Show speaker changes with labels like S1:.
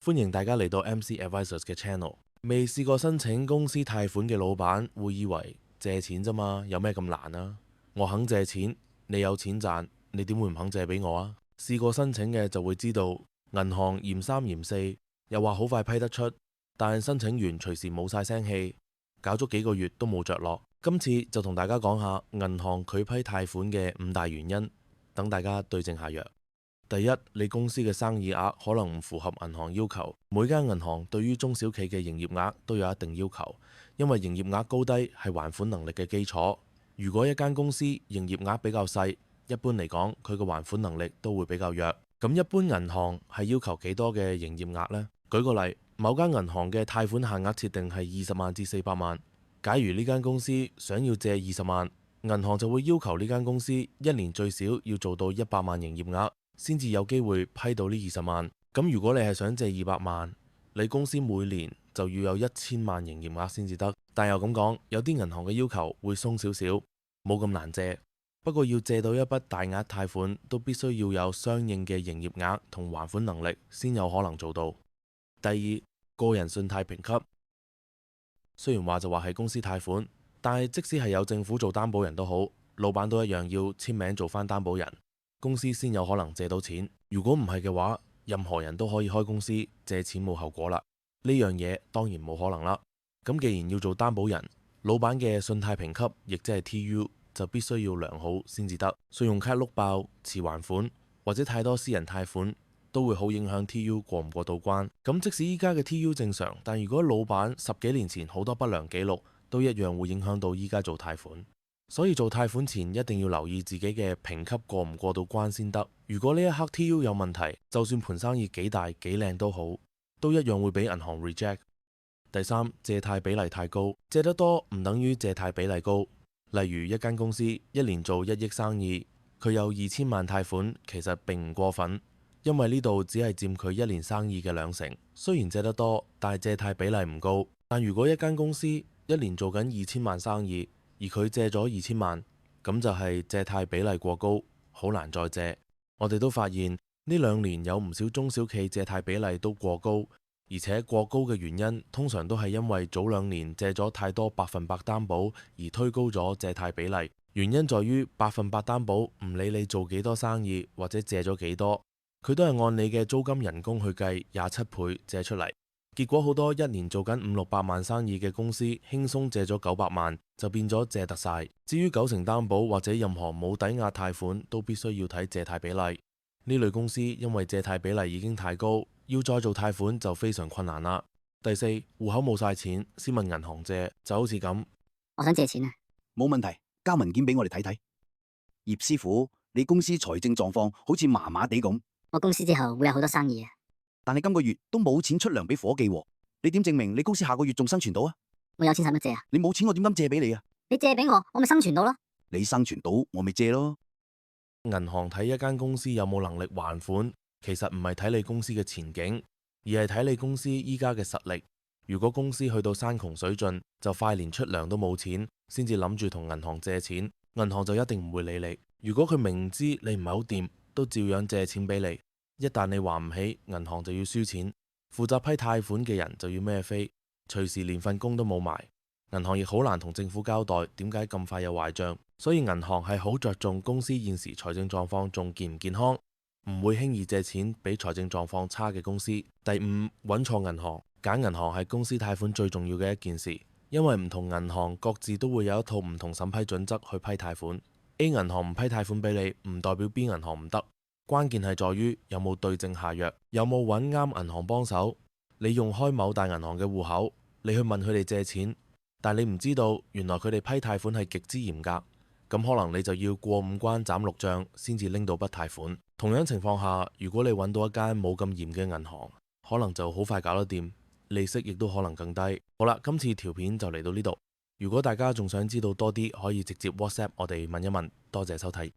S1: 歡迎大家嚟到 MC Advisors 嘅 channel。未試過申請公司貸款嘅老闆會以為借錢咋嘛，有咩咁難啊？我肯借錢，你有錢賺，你點會唔肯借俾我啊？試過申請嘅就會知道，銀行嫌三嫌四，又話好快批得出，但申請完隨時冇晒聲氣，搞咗幾個月都冇着落。今次就同大家講下銀行拒批貸款嘅5大原因，等大家對症下藥。第一，你公司嘅生意額可能唔符合銀行要求。每間銀行對於中小企嘅營業額都有一定要求，因為營業額高低係還款能力嘅基礎。如果一間公司營業額比較細，一般嚟講佢嘅還款能力都會比較弱。咁一般銀行係要求幾多嘅營業額呢？舉個例，某間銀行嘅貸款限額設定係20萬至400萬。假如呢間公司想要借20萬，銀行就會要求呢間公司一年最少要做到100萬營業額，先至有機會批到呢20萬。咁如果你係想借200萬，你公司每年就要有1000萬營業額先至得。但又咁講，有啲銀行嘅要求會鬆少少，冇咁難借。不過要借到一筆大額貸款，都必須要有相應嘅營業額同還款能力，先有可能做到。第二，個人信貸評級。雖然話就話係公司貸款，但係即使係有政府做擔保人都好，老闆都一樣要簽名做翻擔保人，公司先有可能借到錢。如果唔係嘅話，任何人都可以開公司借錢冇後果啦。呢樣嘢當然冇可能啦。咁既然要做擔保人，老闆嘅信貸評級亦即係 TU 就必須要良好先至得。信用卡碌爆、遲還款或者太多私人貸款都會好影響 TU 過唔過到關。咁即使依家嘅 TU 正常，但如果老闆10幾年前好多不良記錄，都一樣會影響到依家做貸款。所以做貸款前一定要留意自己嘅評級過唔過到關先得。如果呢一刻 TU 有問題，就算盤生意幾大幾靚都好，都一樣會俾銀行 reject。第三，借貸比例太高。借得多唔等於借貸比例高。例如一間公司一年做1億生意，佢有2000萬貸款，其實並唔過分，因為呢度只係佔佢一年生意嘅2成。雖然借得多，但係借貸比例唔高。但如果一間公司一年做緊2000萬生意，而佢借咗2000萬，咁就係借貸比例過高，好難再借。我哋都發現呢2年有唔少中小企借貸比例都過高，而且過高嘅原因通常都係因為早2年借咗太多100%擔保而推高咗借貸比例。原因在於100%擔保唔理你做幾多生意或者借咗幾多，佢都係按你嘅租金人工去計27倍借出嚟。結果好多一年做緊500-600萬生意嘅公司，輕鬆借咗900萬，就變咗借得晒。至於90%擔保或者任何冇抵押貸款，都必須要睇借貸比例。呢類公司因為借貸比例已經太高，要再做貸款就非常困難啦。第四，戶口冇晒錢，先問銀行借，就好似咁。
S2: 我想借錢啊。
S3: 冇問題，交文件俾我哋睇睇。葉師傅，你公司財政狀況好似麻麻地咁。
S2: 我公司之後會有好多生意啊，
S3: 但係今個月都冇錢出糧俾伙計喎，你點證明你公司下個月仲生存到啊？
S2: 我有錢使乜借啊？
S3: 你冇錢我點敢借俾你啊？
S2: 你借俾我，我咪生存到咯。
S3: 你生存到我咪借咯。
S1: 銀行睇一間公司有冇能力還款，其實唔係睇你公司嘅前景，而係睇你公司依家嘅實力。如果公司去到山窮水盡，就快連出糧都冇錢，先至諗住同銀行借錢，銀行就一定唔會理你。如果佢明知你唔係好掂，都照樣借錢俾你。一旦你還唔起，銀行就要輸錢，負責批貸款嘅人就要孭飛，隨時連份工都冇埋。銀行亦好難同政府交代點解咁快有壞賬，所以銀行係好着重公司現時財政狀況仲健唔健康，唔會輕易借錢俾財政狀況差嘅公司。第五，揾錯銀行。揀銀行係公司貸款最重要嘅一件事，因為唔同銀行各自都會有一套唔同審批準則去批貸款。A 銀行唔批貸款俾你，唔代表 B 銀行唔得。關鍵係在於有冇對症下藥，有冇揾啱銀行幫手。你用開某大銀行嘅戶口，你去問佢哋借錢，但你唔知道原來佢哋批貸款係極之嚴格，咁可能你就要過5關斬6將先至拎到筆貸款。同樣情況下，如果你揾到一間冇咁嚴嘅銀行，可能就好快搞得掂，利息亦都可能更低。好啦，今次條片就嚟到呢度。如果大家仲想知道多啲，可以直接 WhatsApp 我哋問一問。多謝收睇。